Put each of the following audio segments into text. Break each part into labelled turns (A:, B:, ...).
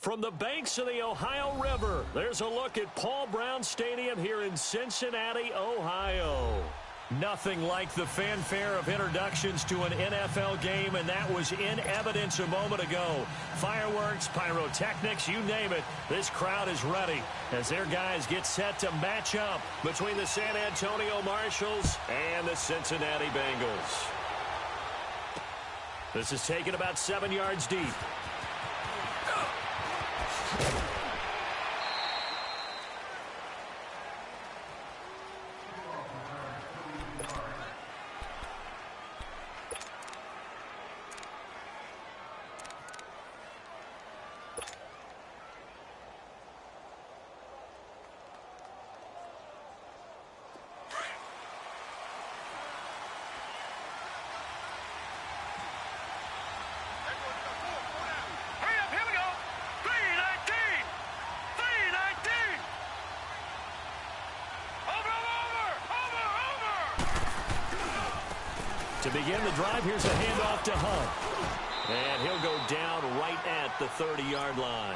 A: From the banks of the Ohio River, there's a look at Paul Brown Stadium here in Cincinnati, Ohio. Nothing like the fanfare of introductions to an NFL game, and that was in evidence a moment ago. Fireworks, pyrotechnics, you name it, this crowd is ready as their guys get set to match up between the San Antonio Marshals and the Cincinnati Bengals. This is taken about 7 yards deep. To begin the drive, here's a handoff to Hunt. And he'll go down right at the 30-yard line.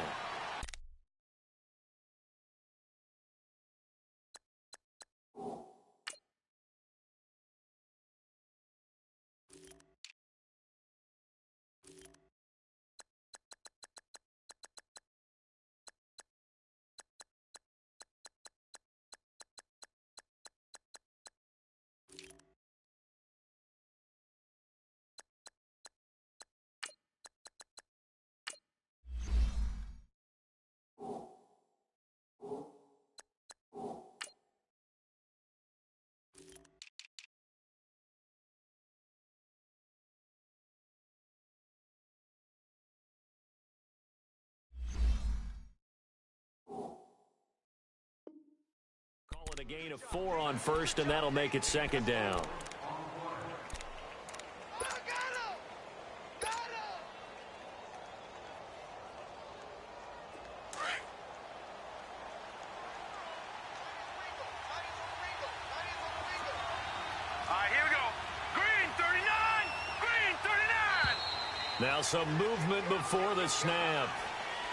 A: A gain of 4 on first, and that'll make it second down.
B: Here we go. Green 39! Green 39!
A: Now some movement before the snap.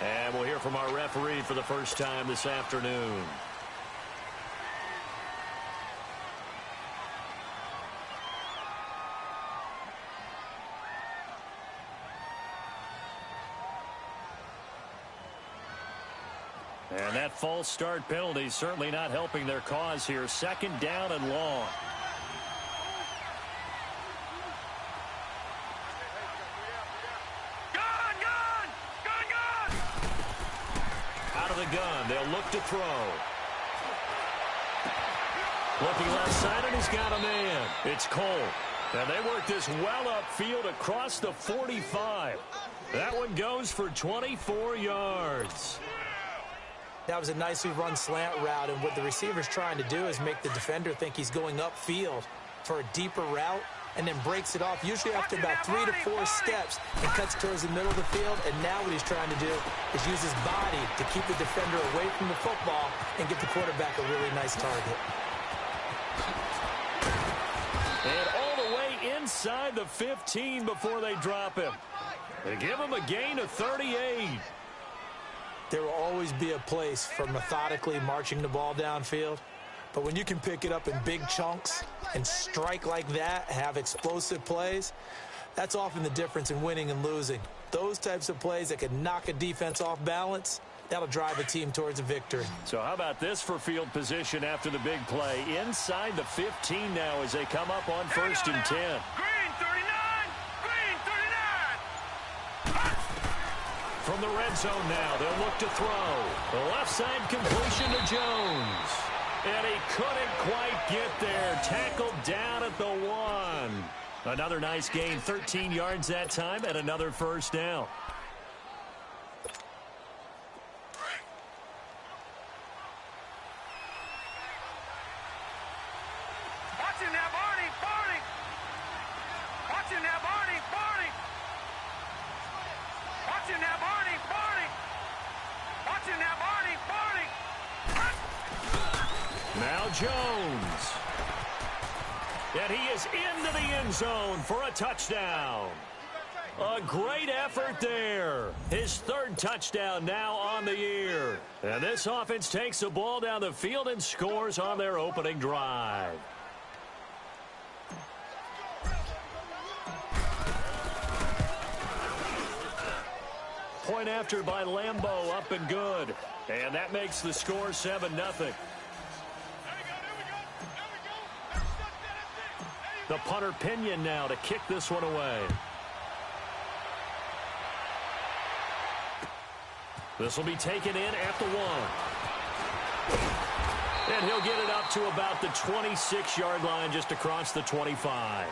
A: And we'll hear from our referee for the first time this afternoon. And that false start penalty certainly not helping their cause here. Second down and long.
B: Gun!
A: Out of the gun, they'll look to throw. Looking left side, and he's got a man. It's Cole. And they work this well upfield across the 45. That one goes for 24 yards.
C: That was a nicely run slant route, and what the receiver's trying to do is make the defender think he's going upfield for a deeper route, and then breaks it off, usually after about 3 to 4 steps, and cuts towards the middle of the field. And now what he's trying to do is use his body to keep the defender away from the football and get the quarterback a really nice target.
A: And all the way inside the 15 before they drop him. They give him a gain of 38.
C: There will always be a place for methodically marching the ball downfield. But when you can pick it up in big chunks and strike like that, have explosive plays, that's often the difference in winning and losing. Those types of plays that can knock a defense off balance, that'll drive a team towards a victory.
A: So how about this for field position after the big play? Inside the 15 now as they come up on 1st and 10.
B: Green 39! Green 39!
A: From the red zone now, they'll look to throw. The left side completion to Jones. And he couldn't quite get there. Tackled down at the 1. Another nice gain, 13 yards that time, and another first down.
B: Watch him now, Barney! Barney! Watch him now, Barney! Barney! Watch him now, Barney! Barney! Watch him now, Barney! Barney!
A: Now Jones. And he is into the end zone for a touchdown. A great effort there. His third touchdown now on the year. And this offense takes the ball down the field and scores on their opening drive. Point after by Lambeau, up and good. And that makes the score 7-0. The punter Pinion now to kick this one away. This will be taken in at the 1. And he'll get it up to about the 26-yard line, just across the 25.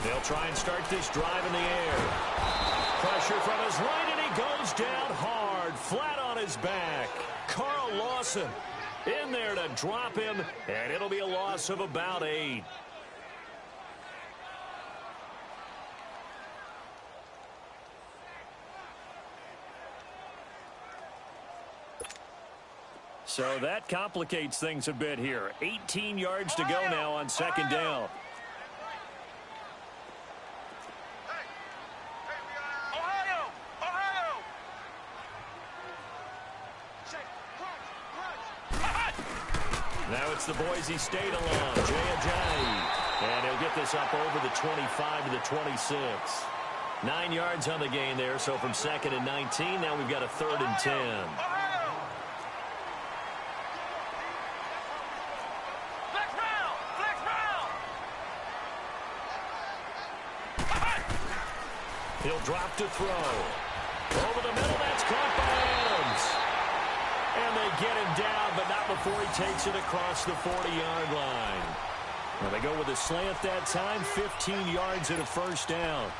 A: They'll try and start this drive in the air. Pressure from his right, and he goes down hard, flat on his back. Carl Lawson in there to drop him, and it'll be a loss of about 8. So that complicates things a bit here. 18 yards to go now on second down. Now it's the Boise State along, Jay Ajayi. And he'll get this up over the 25 to the 26. 9 yards on the gain there, so from 2nd and 19, now we've got a 3rd and 10. He'll drop to throw. Over the middle, that's caught by Adams. And they get him down, but not before he takes it across the 40-yard line. Now they go with a slant that time, 15 yards and a first down.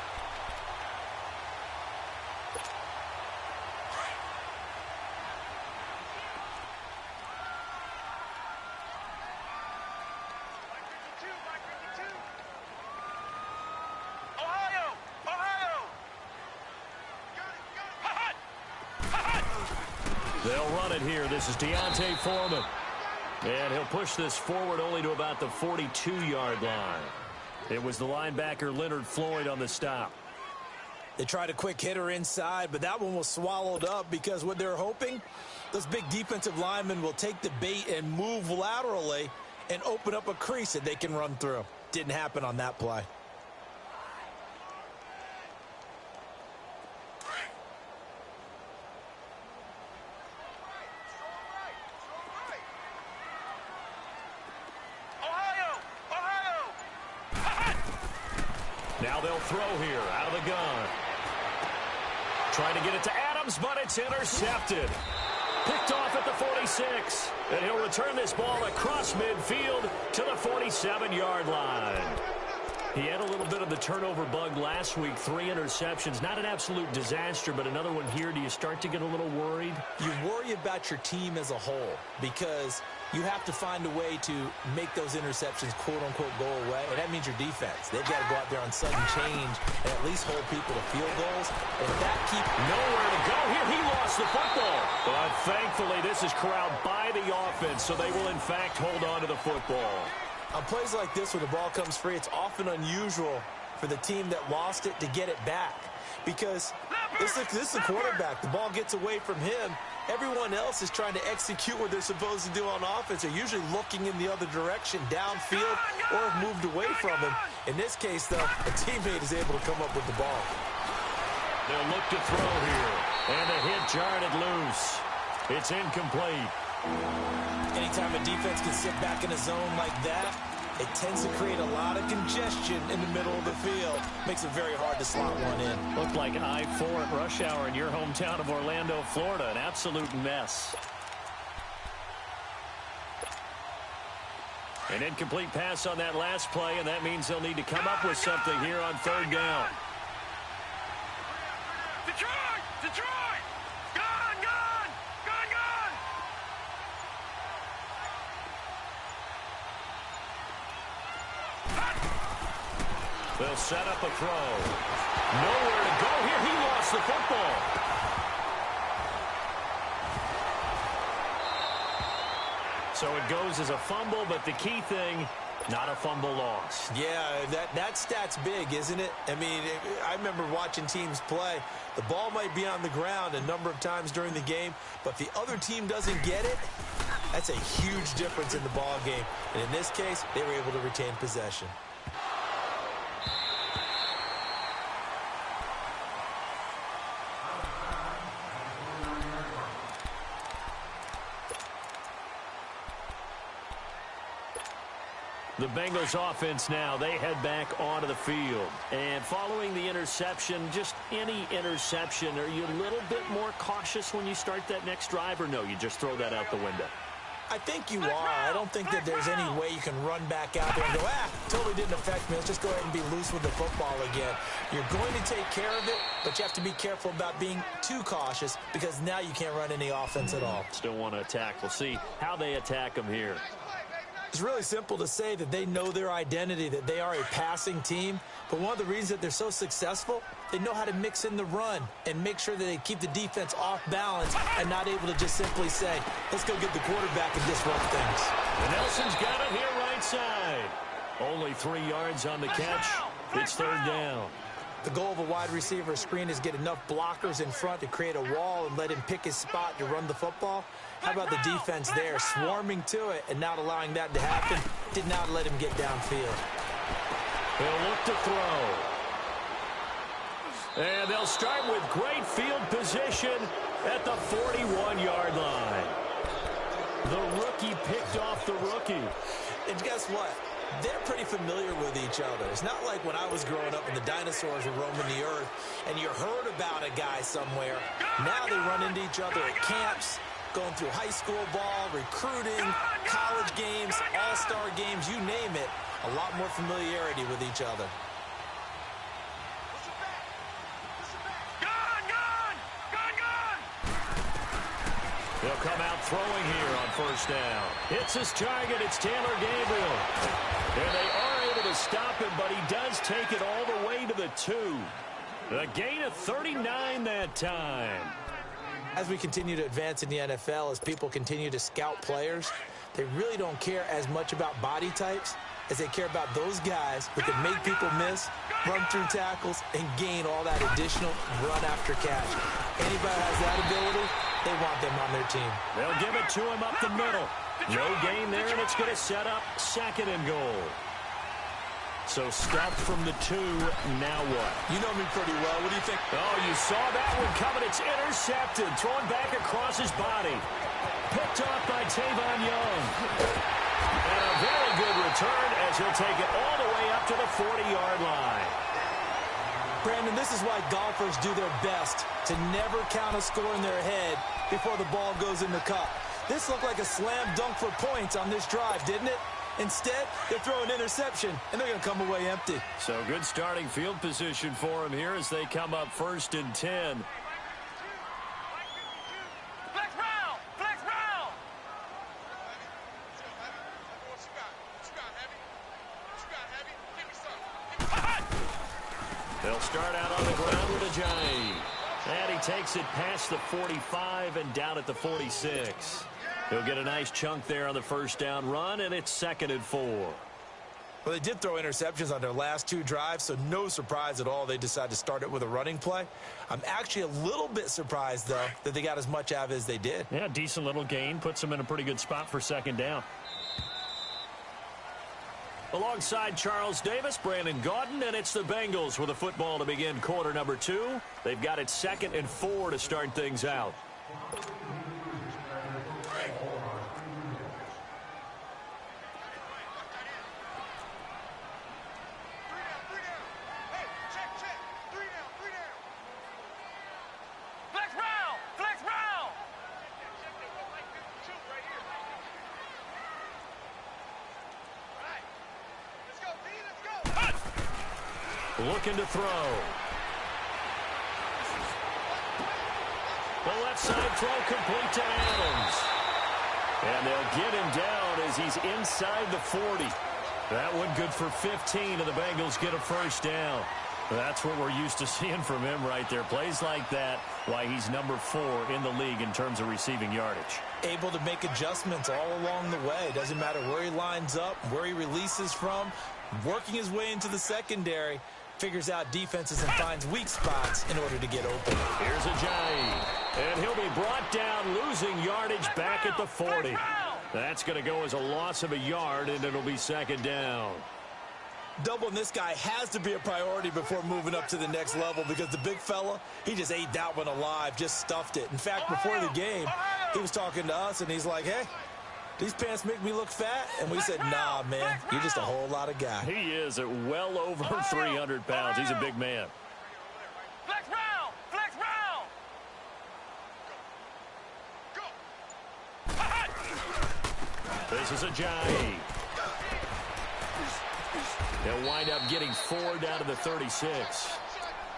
A: They'll run it here. This is Deontay Foreman. And he'll push this forward only to about the 42-yard line. It was the linebacker Leonard Floyd on the stop.
C: They tried a quick hitter inside, but that one was swallowed up because what they're hoping, those big defensive linemen will take the bait and move laterally and open up a crease that they can run through. Didn't happen on that play.
A: Now they'll throw here out of the gun. Trying to get it to Adams, but it's intercepted. Picked off at the 46. And he'll return this ball across midfield to the 47-yard line. He had a little bit of the turnover bug last week. 3 interceptions. Not an absolute disaster, but another one here. Do you start to get a little worried?
C: You worry about your team as a whole because you have to find a way to make those interceptions, quote-unquote, go away. And that means your defense. They've got to go out there on sudden change and at least hold people to field goals. And that keeps
A: nowhere to go here. He lost the football. But thankfully, this is corralled by the offense, so they will, in fact, hold on to the football.
C: On plays like this where the ball comes free, it's often unusual for the team that lost it to get it back. Because this is the quarterback. The ball gets away from him. Everyone else is trying to execute what they're supposed to do on offense. They're usually looking in the other direction, downfield, or have moved away from him. In this case, though, a teammate is able to come up with the ball.
A: They'll look to throw here. And the hit jarred it loose. It's incomplete.
C: Anytime a defense can sit back in a zone like that, it tends to create a lot of congestion in the middle of the field. Makes it very hard to slot one in.
A: Looked like I-4 at rush hour in your hometown of Orlando, Florida. An absolute mess. An incomplete pass on that last play, and that means they'll need to come up with something here on third down.
B: Detroit! Detroit! Gone! Gone! Gone! Gone!
A: They'll set up a throw. Nowhere to go here. He lost the football. So it goes as a fumble, but the key thing, not a fumble loss.
C: Yeah, that stat's big, isn't it? I mean, I remember watching teams play. The ball might be on the ground a number of times during the game, but if the other team doesn't get it, that's a huge difference in the ball game. And in this case, they were able to retain possession.
A: The Bengals offense now, they head back onto the field. And following the interception, just any interception, are you a little bit more cautious when you start that next drive, or no, you just throw that out the window?
C: I think you are. I don't think that there's any way you can run back out there and go, totally didn't affect me. Let's just go ahead and be loose with the football again. You're going to take care of it, but you have to be careful about being too cautious because now you can't run any offense at all.
A: Still want to attack. We'll see how they attack them here.
C: It's really simple to say that they know their identity, that they are a passing team. But one of the reasons that they're so successful, they know how to mix in the run and make sure that they keep the defense off balance and not able to just simply say, let's go get the quarterback and disrupt things.
A: And Nelson's got it here right side. Only 3 yards on the catch. It's third down.
C: The goal of a wide receiver screen is get enough blockers in front to create a wall and let him pick his spot to run the football. How about the defense there, swarming to it and not allowing that to happen? Did not let him get downfield.
A: They'll look to throw. And they'll start with great field position at the 41-yard line. The rookie picked off the rookie.
C: And guess what? They're pretty familiar with each other. It's not like when I was growing up and the dinosaurs were roaming the earth and you heard about a guy somewhere. Now they run into each other at camps, going through high school ball, recruiting, college games, all-star games, you name it. A lot more familiarity with each other.
A: They'll come out throwing here on first down. Hits his target. It's Taylor Gabriel. And they are able to stop him, but he does take it all the way to the 2. A gain of 39 that time.
C: As we continue to advance in the NFL, as people continue to scout players, they really don't care as much about body types as they care about those guys who can make people miss, run through tackles, and gain all that additional run after catch. Anybody has that ability, they want them on their team.
A: They'll give it to him up the middle. No gain there, and it's going to set up second and goal. So stopped from the 2, now what?
C: You know me pretty well. What do you think?
A: Oh, you saw that one coming. It's intercepted. Thrown back across his body. Picked off by Tavon Young. And a very good return as he'll take it all the way up to the 40-yard line.
C: Brandon, this is why golfers do their best to never count a score in their head before the ball goes in the cup. This looked like a slam dunk for points on this drive, didn't it? Instead, they throw an interception, and they're going to come away empty.
A: So good starting field position for them here as they come up 1st and 10.
B: Flex round! Flex round!
A: They'll start out on the ground with a giant. And he takes it past the 45 and down at the 46. He'll get a nice chunk there on the first down run, and it's 2nd and 4.
C: Well, they did throw interceptions on their last 2 drives, so no surprise at all they decided to start it with a running play. I'm actually a little bit surprised, though, that they got as much out of it as they did.
A: Yeah, decent little gain. Puts them in a pretty good spot for 2nd down. Alongside Charles Davis, Brandon Gaudin, and it's the Bengals with a football to begin quarter number 2. They've got it 2nd and 4 to start things out. looking to throw. The left side throw complete to Adams. And they'll get him down as he's inside the 40. That one good for 15, and the Bengals get a first down. That's what we're used to seeing from him right there. Plays like that, why he's number 4 in the league in terms of receiving yardage.
C: Able to make adjustments all along the way. Doesn't matter where he lines up, where he releases from, working his way into the secondary, figures out defenses and finds weak spots in order to get open.
A: Here's Ajayi, and he'll be brought down, losing yardage back at the 40. That's going to go as a loss of a yard, and it'll be second down.
C: Doubling this guy has to be a priority before moving up to the next level because the big fella, he just ate that one alive, just stuffed it. In fact, before the game, he was talking to us, and he's like, hey, these pants make me look fat? And we said, nah, man, you're just a whole lot of guy.
A: He is at well over 300 pounds. He's a big man.
B: Flex round! Flex round!
A: This is Ajayi. They'll wind up getting 4 down to the 36.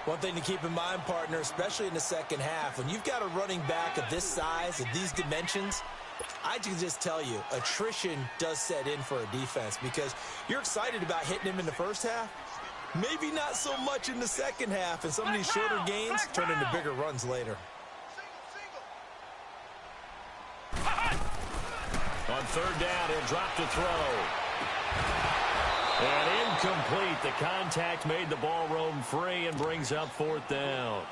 C: One thing to keep in mind, partner, especially in the second half, when you've got a running back of this size, of these dimensions, I can just tell you, attrition does set in for a defense because you're excited about hitting him in the first half. Maybe not so much in the second half, and some of these shorter gains turn into bigger runs later.
A: On third down, he'll drop to throw. And incomplete. The contact made the ball roam free and brings up fourth down.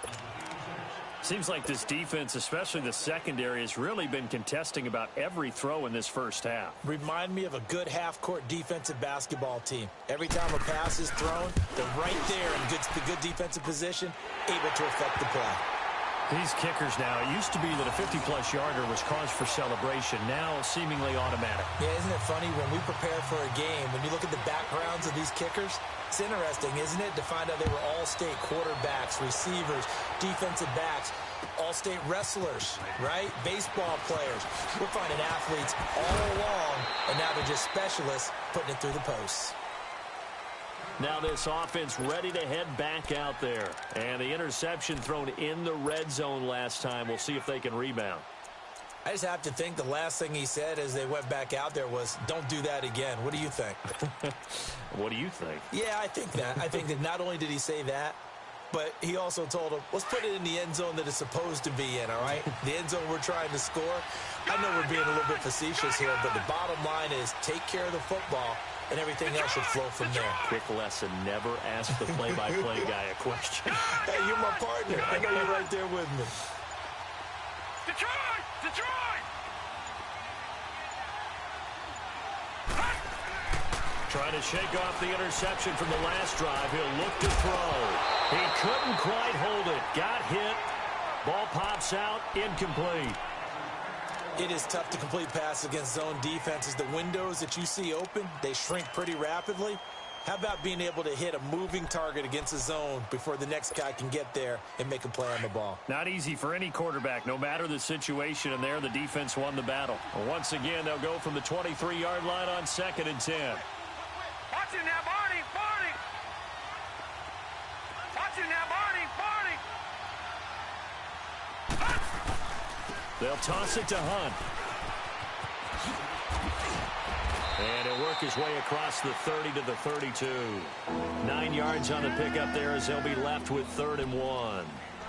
A: Seems like this defense, especially the secondary, has really been contesting about every throw in this first half.
C: Remind me of a good half-court defensive basketball team. Every time a pass is thrown, they're right there in the good defensive position, able to affect the play.
A: These kickers now, it used to be that a 50-plus yarder was cause for celebration. Now, seemingly automatic.
C: Yeah, isn't it funny when we prepare for a game, when you look at the backgrounds of these kickers, it's interesting, isn't it, to find out they were all-state quarterbacks, receivers, defensive backs, all-state wrestlers, right? Baseball players. We're finding athletes all along, and now they're just specialists putting it through the posts.
A: Now this offense ready to head back out there. And the interception thrown in the red zone last time. We'll see if they can rebound.
C: I just have to think the last thing he said as they went back out there was, don't do that again. What do you think?
A: What do you think?
C: Yeah, I think that. I think that not only did he say that, but he also told him, let's put it in the end zone that it's supposed to be in, all right? The end zone we're trying to score. I know we're being a little bit facetious here, but the bottom line is take care of the football, and everything else should flow from there.
A: Quick lesson, never ask the play-by-play guy a question.
C: Hey, you're my partner. I know you're right there with me.
B: Detroit! Detroit!
A: Trying to shake off the interception from the last drive. He'll look to throw. He couldn't quite hold it. Got hit. Ball pops out. Incomplete.
C: It is tough to complete passes against zone defenses. The windows that you see open, they shrink pretty rapidly. How about being able to hit a moving target against a zone before the next guy can get there and make a play on the ball?
A: Not easy for any quarterback, no matter the situation, and there the defense won the battle. Once again, they'll go from the 23-yard line on 2nd and 10.
B: Watch it now, Barney! Barney! Watch it now, Barney! Barney!
A: They'll toss it to Hunt. And he'll work his way across the 30 to the 32. 9 yards on the pickup there as they'll be left with 3rd and 1.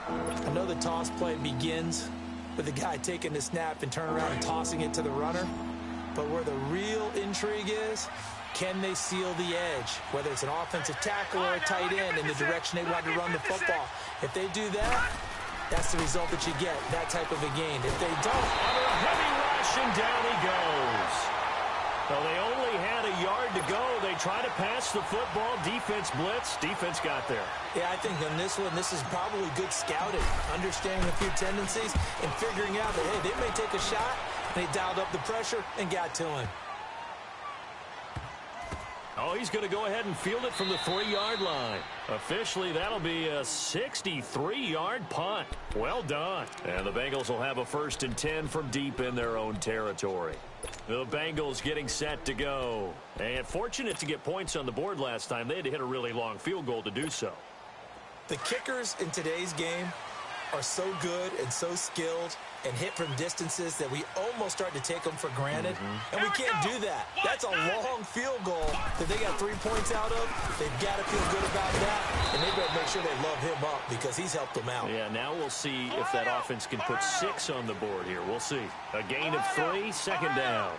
C: I know the toss play begins with the guy taking the snap and turning around and tossing it to the runner. But where the real intrigue is, can they seal the edge? Whether it's an offensive tackle or a tight end in the direction they want to run the football. If they do that, that's the result that you get, that type of a gain. If they don't,
A: under a heavy rush, and down he goes. Well, they only had a yard to go. They try to pass the football. Defense blitz. Defense got there.
C: Yeah, I think on this one, this is probably good scouting, understanding a few tendencies, and figuring out that, hey, they may take a shot. They dialed up the pressure and got to him.
A: Oh, he's going to go ahead and field it from the 3-yard line. Officially, that'll be a 63-yard punt. Well done. And the Bengals will have a 1st and 10 from deep in their own territory. The Bengals getting set to go. And fortunate to get points on the board last time. They had to hit a really long field goal to do so.
C: The kickers in today's game are so good and so skilled and hit from distances that we almost start to take them for granted. And we can't do that. That's a long field goal that they got 3 points out of. They've got to feel good about that, and they better make sure they love him up because he's helped them out.
A: Yeah, now we'll see if that offense can put 6 on the board here. We'll see. A gain of 3, second down.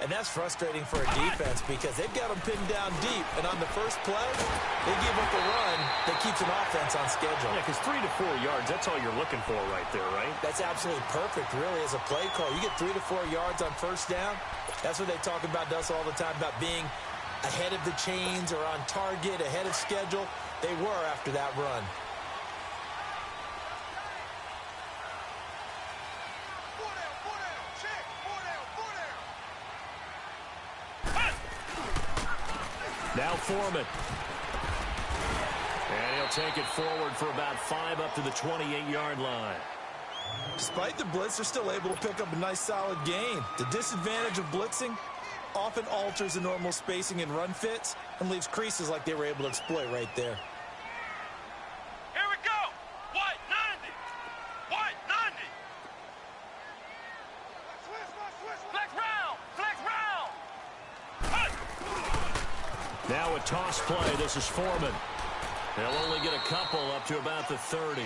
C: And that's frustrating for a defense because they've got them pinned down deep. And on the first play, they give up a run that keeps an offense on schedule.
A: Yeah, because 3 to 4 yards, that's all you're looking for right there, right?
C: That's absolutely perfect, really, as a play call. You get 3 to 4 yards on first down. That's what they talk about us all the time, about being ahead of the chains or on target, ahead of schedule. They were after that run.
A: Now Foreman. And he'll take it forward for about 5 up to the 28-yard line.
C: Despite the blitz, they're still able to pick up a nice, solid gain. The disadvantage of blitzing often alters the normal spacing and run fits and leaves creases like they were able to exploit right there.
B: Here we go. White 90. White 90. Flex round. Flex round.
A: Now a toss play. This is Foreman. They'll only get a couple up to about the 30.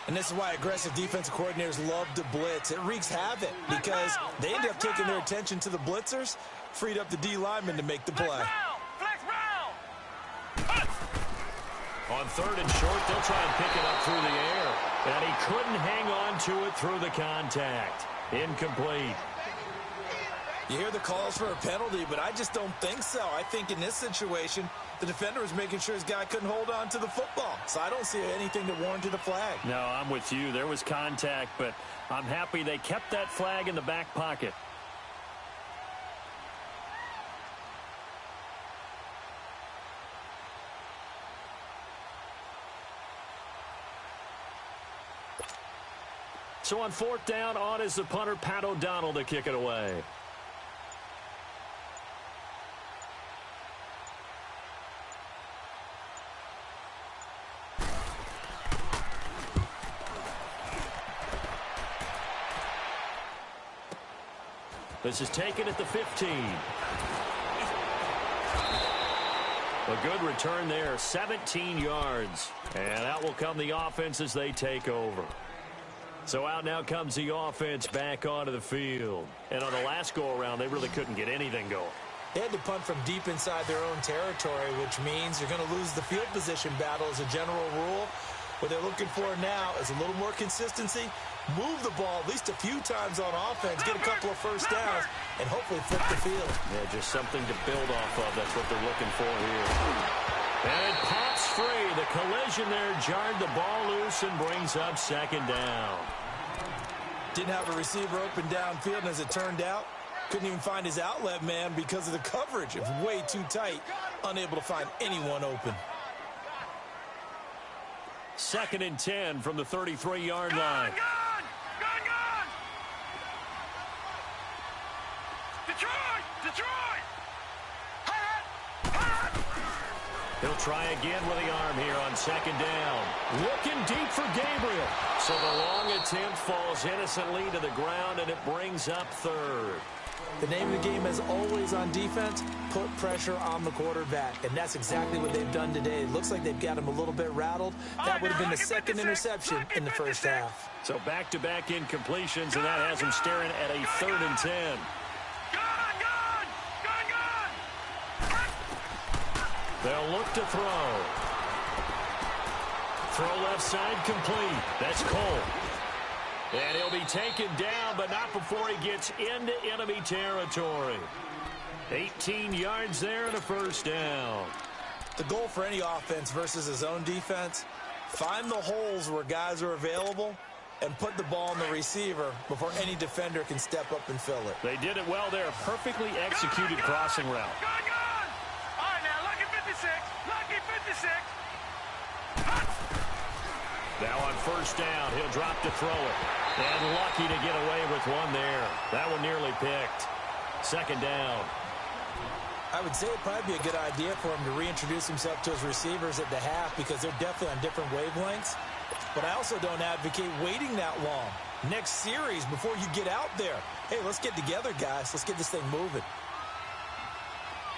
C: And this is why aggressive defensive coordinators love to blitz. It wreaks havoc because they end up taking their attention to the blitzers, freed up the D lineman to make the play.
B: Flex round.
A: On 3rd and short, they'll try and pick it up through the air. And he couldn't hang on to it through the contact. Incomplete.
C: You hear the calls for a penalty, but I just don't think so. I think in this situation, the defender was making sure his guy couldn't hold on to the football. So I don't see anything that warranted a flag.
A: No, I'm with you. There was contact, but I'm happy they kept that flag in the back pocket. So on 4th down, on is the punter, Pat O'Donnell, to kick it away. This is taken at the 15. A good return there, 17 yards. And out will come the offense as they take over. So out now comes the offense back onto the field. And on the last go-around, they really couldn't get anything going.
C: They had to punt from deep inside their own territory, which means you're going to lose the field position battle as a general rule. What they're looking for now is a little more consistency, move the ball at least a few times on offense, get a couple of first downs, and hopefully flip the field.
A: Yeah, just something to build off of. That's what they're looking for here. And it pops free. The collision there jarred the ball loose and brings up 2nd down.
C: Didn't have a receiver open downfield, and as it turned out, couldn't even find his outlet man because of the coverage. It was way too tight, unable to find anyone open.
A: 2nd and 10 from the 33-yard line.
B: Gun! Detroit! Detroit!
A: He'll try again with the arm here on 2nd down. Looking deep for Gabriel. So the long attempt falls innocently to the ground, and it brings up 3rd.
C: The name of the game is always on defense, put pressure on the quarterback. And that's exactly what they've done today. It looks like they've got him a little bit rattled. That would have been the 2nd interception in the first half.
A: So back-to-back incompletions, and that has him staring at a 3rd and 10. They'll look to throw. Throw left side complete. That's Cole. And he'll be taken down, but not before he gets into enemy territory. 18 yards there and a first down.
C: The goal for any offense versus his own defense, find the holes where guys are available and put the ball on the receiver before any defender can step up and fill it.
A: They did it well there. Perfectly executed crossing route.
B: All right, now, lucky 56. Lucky 56.
A: Now on first down, he'll drop to throw it. And lucky to get away with one there. That one nearly picked. Second down.
C: I would say it'd probably be a good idea for him to reintroduce himself to his receivers at the half because they're definitely on different wavelengths. But I also don't advocate waiting that long. Next series before you get out there. Hey, let's get together, guys. Let's get this thing moving.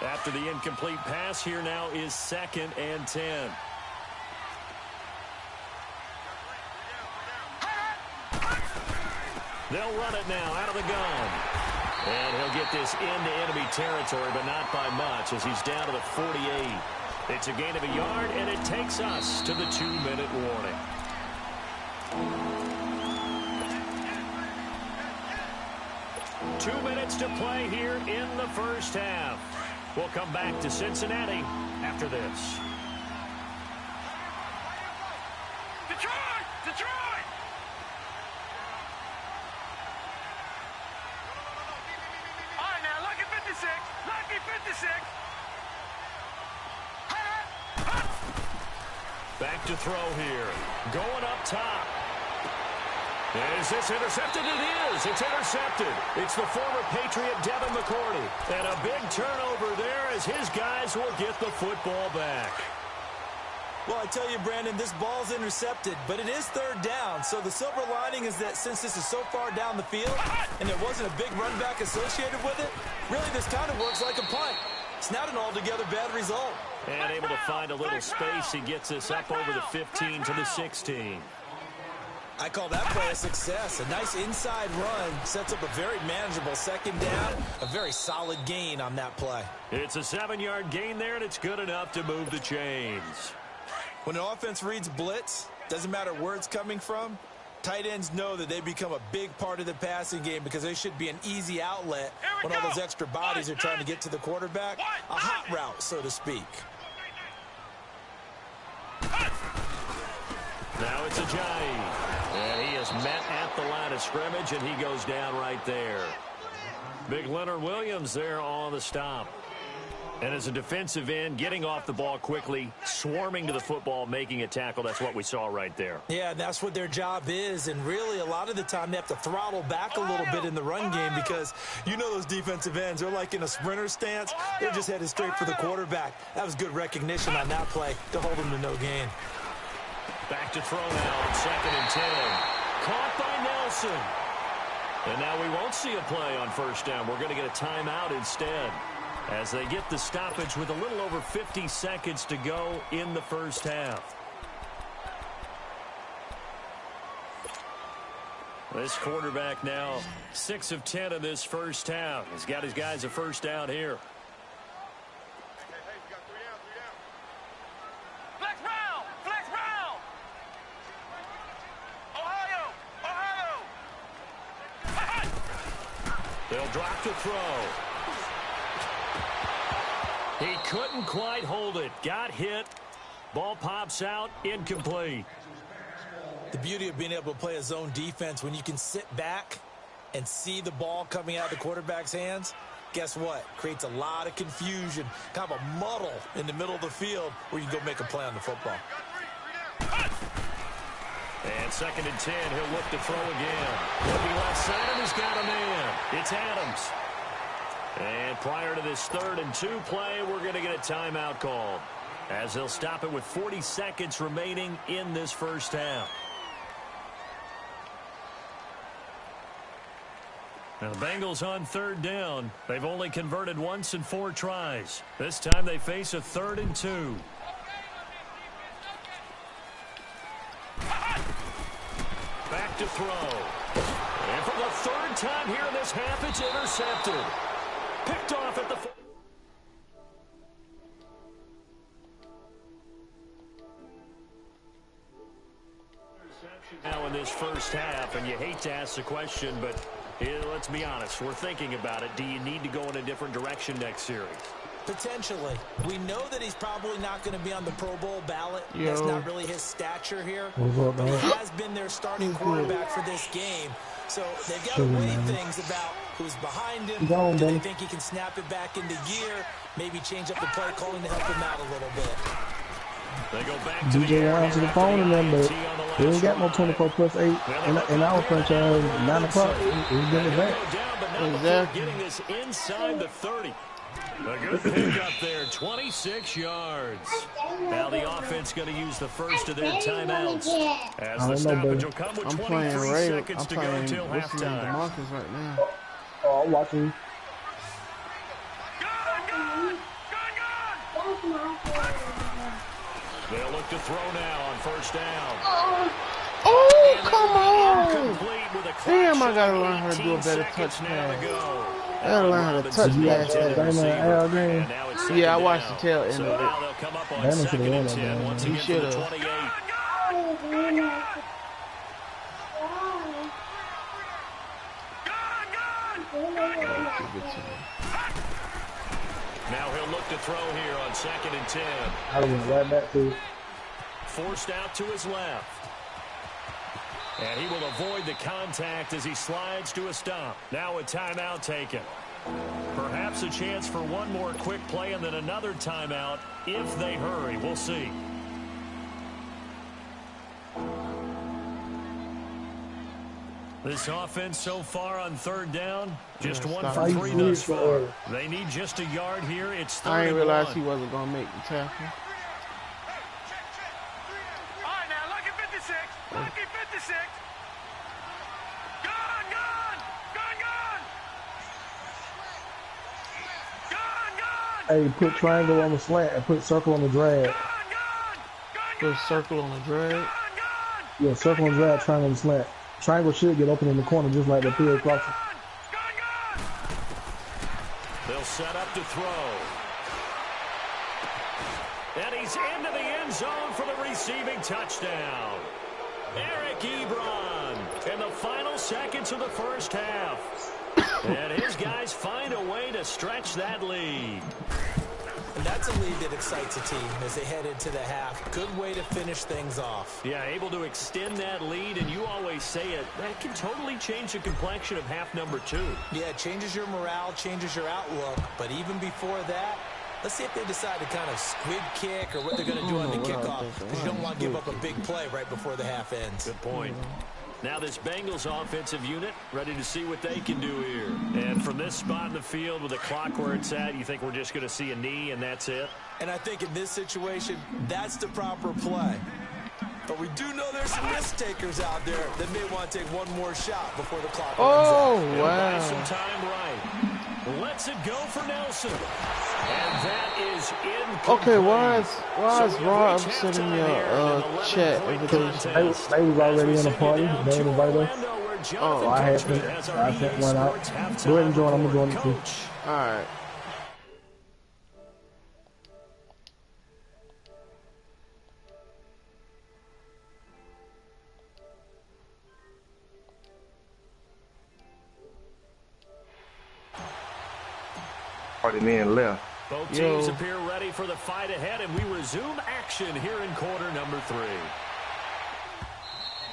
A: After the incomplete pass, here now is 2nd and 10. They'll run it now out of the gun. And he'll get this into enemy territory, but not by much as he's down to the 48. It's a gain of a yard, and it takes us to the 2-minute warning. Two minutes to play here in the first half. We'll come back to Cincinnati after this.
B: Detroit! Detroit! All right, now, lucky 56. Lucky 56.
A: Back to throw here. Going up top. Is this intercepted? It is. It's intercepted. It's the former Patriot Devin McCourty. And a big turnover there as his guys will get the football back.
C: Well, I tell you, Brandon, this ball's intercepted, but it is third down. So the silver lining is that since this is so far down the field and there wasn't a big run back associated with it, really this kind of works like a punt. It's not an altogether bad result.
A: And able to find a little space. He gets this up over the 15 to the 16.
C: I call that play a success. A nice inside run sets up a very manageable second down. A very solid gain on that play.
A: It's a 7-yard gain there, and it's good enough to move the chains.
C: When an offense reads blitz, doesn't matter where it's coming from, tight ends know that they become a big part of the passing game because they should be an easy outlet when all those extra bodies are trying to get to the quarterback. A hot route, so to speak.
A: Now it's Ajayi. And he is met at the line of scrimmage, and he goes down right there. Big Leonard Williams there on the stop. And as a defensive end, getting off the ball quickly, swarming to the football, making a tackle, that's what we saw right there.
C: Yeah, and that's what their job is. And really, a lot of the time, they have to throttle back a little bit in the run game because you know those defensive ends, they're like in a sprinter stance. They're just headed straight for the quarterback. That was good recognition on that play to hold them to no gain.
A: Back to throw now on 2nd and 10. Caught by Nelson. And now we won't see a play on first down. We're going to get a timeout instead as they get the stoppage with a little over 50 seconds to go in the first half. This quarterback now 6 of 10 in this first half. He's got his guys a first down here. They'll drop to throw. He couldn't quite hold it. Got hit. Ball pops out. Incomplete.
C: The beauty of being able to play a zone defense when you can sit back and see the ball coming out of the quarterback's hands, guess what? Creates a lot of confusion, kind of a muddle in the middle of the field where you go make a play on the football.
A: And 2nd and 10, he'll look to throw again. Looking left side, and he's got a man. It's Adams. And prior to this 3rd and 2 play, we're going to get a timeout called as they'll stop it with 40 seconds remaining in this first half. Now the Bengals on 3rd down. They've only converted once in 4 tries. This time they face a 3rd and 2. Back to throw. And for the 3rd time here in this half, it's intercepted. Picked off at the... Now in this first half, and you hate to ask the question, but let's be honest, we're thinking about it. Do you need to go in a different direction next series?
C: Potentially. We know that he's probably not going to be on the Pro Bowl ballot. That's not really his stature here. But he has been their starting quarterback for this game. So they've got to weigh things about who's behind him. Do they think he can snap it back into gear? Maybe change up the play calling to help him out a little bit.
A: They go back to
D: DJ went to the phone and then, but he ain't got no 24+8 in our franchise. 9 o'clock. He's getting it back.
A: Exactly. Getting this inside the 30. A good pick up there, 26 yards. Now the offense going to use the first of their timeouts. As the stoppage will come with 23 seconds to go until halftime.
D: Right now. Oh, I'm watching.
A: They'll look to throw now on first down.
E: Oh, come on. Damn, I got to learn how to do a better touch pass. I got to learn how to touch pass. Yeah, I watched the tail end of it. He should have.
A: Now he'll look to throw here on 2nd and 10.
D: I went right back to it.
A: Forced out to his left. And he will avoid the contact as he slides to a stop. Now a timeout taken. Perhaps a chance for one more quick play and then another timeout if they hurry. We'll see. This offense so far on 3rd down, just 1 for 3 thus far. They need just a yard here. It's 3rd and 1.
E: I didn't realize he wasn't going to make the tackle.
B: All right, now, lucky 56. Lucky 56. Gone, gone. Gone, gone. Gone, gone.
D: Hey, put triangle on the slant and put circle on the drag.
B: Gone, gone.
E: Put circle on the drag.
D: Yeah, circle and drag, triangle on the slant. Triangle should get open in the corner just like the PA crossing.
A: They'll set up to throw. And he's into the end zone for the receiving touchdown. Eric Ebron in the final seconds of the first half. And his guys find a way to stretch that lead.
C: And that's a lead that excites a team as they head into the half. Good way to finish things off.
A: Yeah, able to extend that lead, and you always say it, that can totally change the complexion of half number 2.
C: Yeah, it changes your morale, changes your outlook. But even before that, let's see if they decide to kind of squib kick or what they're going to do on the kickoff. Because you don't want to give up a big play right before the half ends.
A: Good point. Now this Bengals offensive unit ready to see what they can do here. And from this spot in the field with the clock where it's at, you think we're just going to see a knee and that's it?
C: And I think in this situation, that's the proper play. But we do know there's some risk takers out there that may want to take one more shot before the clock runs out.
E: Oh, wow.
A: Some time right. Lets it go for Nelson. And that is incomplete.
E: Okay, why is Rob sending me a chat invitation?
D: They was already in the party. They didn't invite us. Oh, I sent one out. Go ahead and join. I'm going to join it too.
E: All right.
F: Party man left.
A: Both teams appear ready for the fight ahead, and we resume action here in quarter number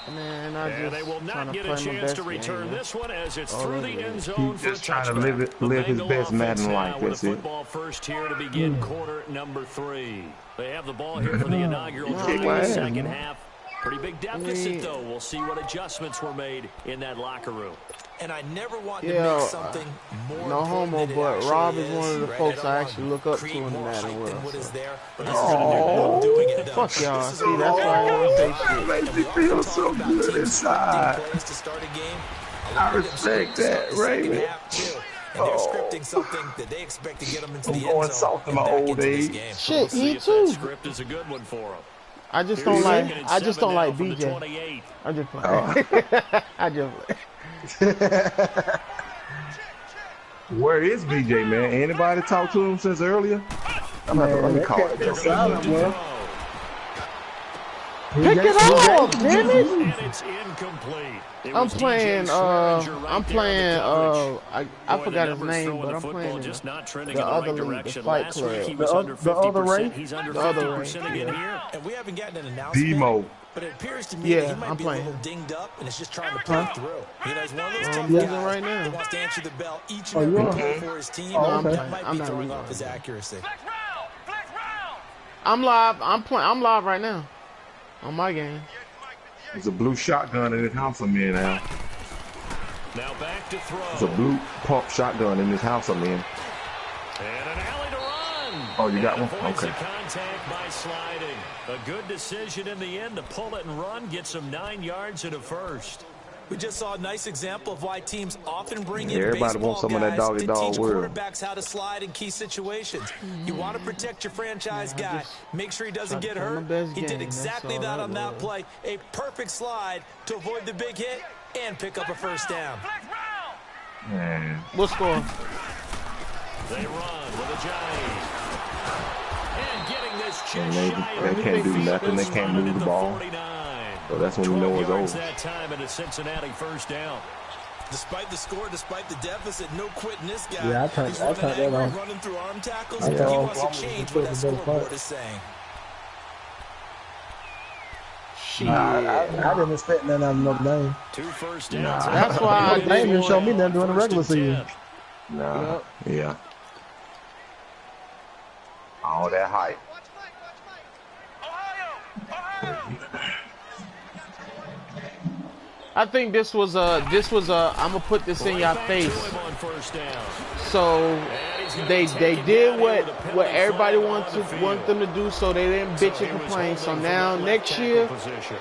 A: 3.
E: Man,
A: and they will not get a chance to return this one as it's through the end zone for a
F: just trying
A: touchdown.
F: to live his best Madden life.
A: With a football first here to begin quarter number 3. They have the ball here for the inaugural drive in the second half. Pretty big deficit, though. We'll see what adjustments were made in that locker room.
C: And I never want to make something more
E: no homo, but Rob is one of the folks I actually look up to in the Madden world. Fuck y'all. See, that's why I want to say shit.
F: Makes me feel so good inside. I respect that, Raymond.
C: And they're scripting something that they expect to get them into the end zone.
F: I'm going soft in my old age.
E: Shit, me too.
A: Script is a good one for them.
E: I just don't like BJ. I just play. I just play.
F: Where is BJ, man? Anybody talk to him since earlier? I'm not going to call it.
E: Pick it up, damn it!
A: And it's incomplete.
E: I'm playing, I forgot his name, but I'm playing the other league, the Fight Club.
D: The other Ray?
A: He's under 50% again here.
C: And we haven't gotten an announcement.
F: Demo.
C: But it appears to me that he might be a little dinged up and is just trying to play through. You know, he's one of those tough guys
E: right now.
C: that wants to answer the bell each and every play for his team. That might be throwing off his accuracy.
E: I'm live. I'm live right now on my game.
F: There's a blue shotgun in his house I'm in now.
A: Now back to throw.
F: There's a blue pump shotgun in this house I'm in.
A: And an alley to run.
F: Oh, you got one?
A: Avoids
F: Okay.
A: the contact by sliding. A good decision in the end to pull it and run. Gets him 9 yards and a first.
C: We just saw a nice example of why teams often bring in
F: Everybody
C: baseball
F: wants some of that
C: guys
F: doggy
C: to
F: dog
C: teach
F: world.
C: quarterbacks how to slide in key situations. You want to protect your franchise guy. Make sure he doesn't get hurt. He did exactly that on that play. A perfect slide to avoid the big hit and pick up a first down.
F: Man.
E: What score?
A: They run with a giant. And getting this just
F: And
A: shy of
F: they can't do nothing. They can't move the ball.
A: 49.
F: So that's when we know it's over.
A: That time at a Cincinnati first down.
C: Despite the score, despite the deficit, no quitting this guy.
D: Yeah,
C: He's running through arm tackles. He wants to change what that scoreboard is saying.
D: I didn't expect none of them Notre Dame.
A: 2 first downs.
E: That's why
D: Notre Dame didn't show me nothing during the regular season.
F: Nah. Yeah. All that hype.
E: I think this was a I'm gonna put this in your face. So they did what everybody want them to do, so they didn't bitch and complain. So now next year,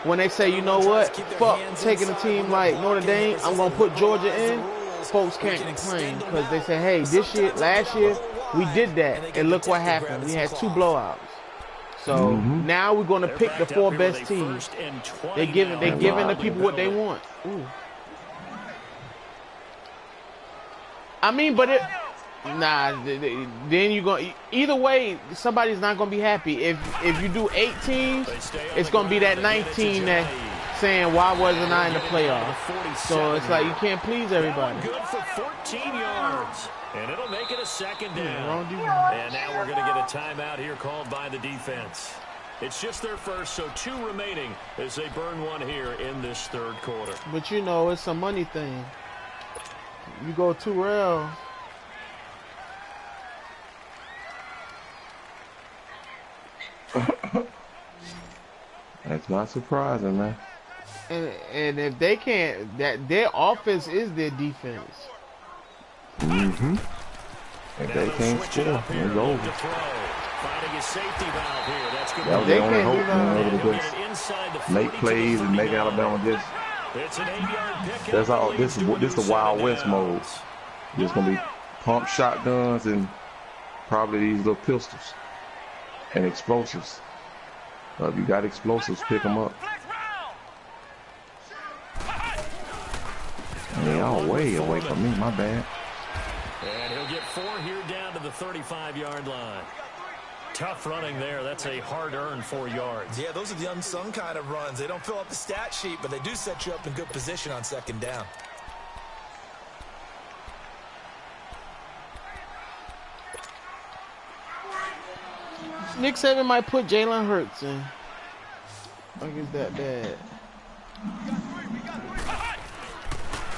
E: when they say, you know what, fuck taking a team like Notre Dame, I'm gonna put Georgia in, folks can't complain because they say, hey, last year we did that, and look what happened. We had 2 blowouts. So now we're gonna pick the 4 best teams. They giving the people what they want. Ooh. I mean, but then you go either way. Somebody's not gonna be happy if you do 8 teams. It's gonna be that 19 that saying why wasn't I in the playoffs? So it's like you can't please everybody.
A: Good for 14 yards. And it'll make it a second down. And now we're going to get a timeout here called by the defense. It's just their first, so 2 remaining as they burn one here in this third quarter.
E: But you know, it's a money thing. You go 2 rails.
F: That's not surprising, man.
E: And if they can't, their offense is their defense.
F: If they can't score, it's over.
A: Finding a safety valve here. That's good.
F: That was the only hope, man, able to just make plays and make Alabama just.
A: It's an 8-yard pickup.
F: That's all. This is the Wild West mode. Just gonna be pump shotguns and probably these little pistols and explosives. If you got explosives, pick them up. They all way away from me. My bad.
A: And he'll get 4 here down to the 35-yard line. Tough running there. That's a hard-earned 4 yards.
C: Yeah, those are the unsung kind of runs. They don't fill up the stat sheet, but they do set you up in good position on second down.
E: Nick Saban might put Jalen Hurts in. Like it's that bad.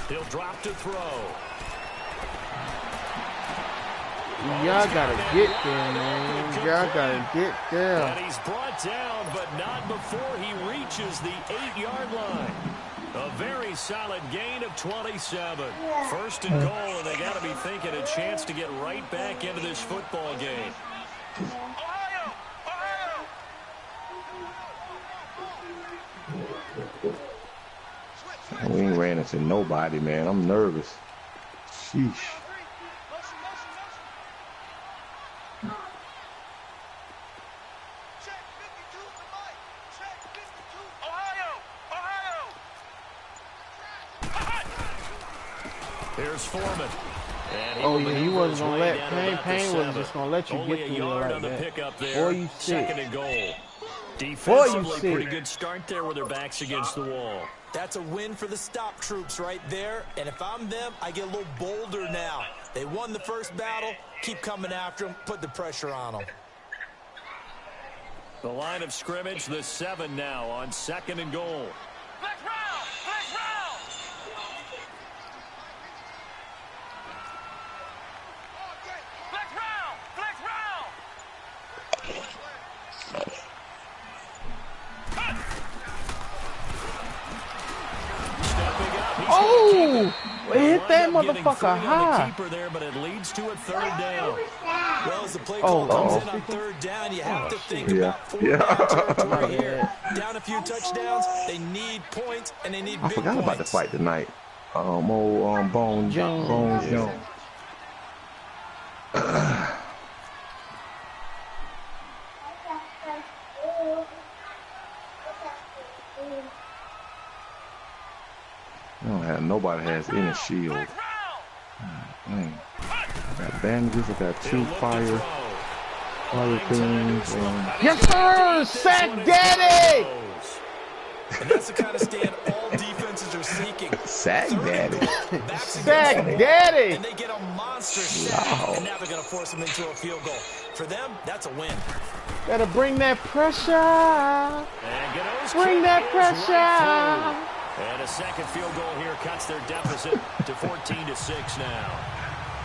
A: He'll drop to throw.
E: Y'all gotta get there, man. Y'all gotta get there.
A: And he's brought down, but not before he reaches the 8-yard line. A very solid gain of 27. First and goal, and they got to be thinking a chance to get right back into this football game.
F: We ain't ran into nobody, man. I'm nervous. Sheesh.
A: Here's Foreman.
E: Oh, yeah, he wasn't going to let Payne was just going to let you get through like that. Boy, you sick.
A: Second and goal. Defensively, pretty good start there with their backs against the wall.
C: That's a win for the stop troops right there. And if I'm them, I get a little bolder now. They won the first battle. Keep coming after them. Put the pressure on them.
A: The line of scrimmage, the 7 now on second and goal.
B: Flex round! Flex round! Flex round! Flex round!
E: Oh, hit that motherfucker high.
A: There, but it leads to a third down.
C: Well, as the play call comes in on third down, you have to think about territory here. Down a few touchdowns, they need points, and they need big points.
F: I forgot about the fight tonight. Bones Jones. Nobody has any shield. I got bandages. I got 2 fire things.
E: Yes, sir! Sack Daddy!
C: And that's the kind of stand all defenses are seeking.
F: Sack Daddy.
E: Sack Daddy!
C: And they get a monster sack. And now they're going to force them into a field goal. For them, that's a win.
E: Gotta bring that pressure. Bring that pressure.
A: And a second field goal here cuts their deficit to 14-6 now.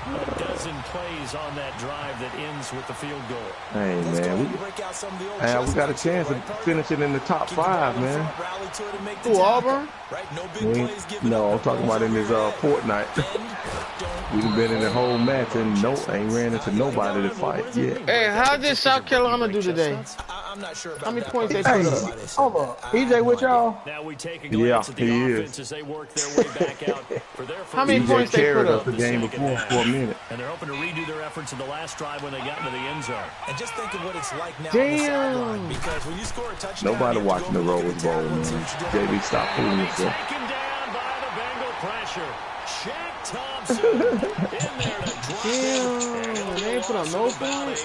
A: A dozen plays on that drive that ends with the field goal.
F: Hey, man, we got a chance of finishing in the top 5, man.
E: Who, Auburn?
F: No, I'm talking about in this Fortnite. We've been in the whole match and ain't ran into nobody to fight yet.
E: Hey, how did South Carolina do today?
C: I'm not sure about
E: how many points they put up?
D: Hold on. EJ with y'all?
A: Now we take a glance at the offense as they work their way back out for their first.
E: How many points they put up?
F: The game before for a minute.
A: And they're hoping to redo their efforts in the last drive when they got into the end zone.
C: And just think of what it's like now on the sideline, because when you score a touchdown,
F: nobody watching the Rose Bowl, man. JB, stop fooling yourself.
A: Taken down by the Bengal pressure. Shaq Thompson in there to drop it.
E: They ain't put up no points.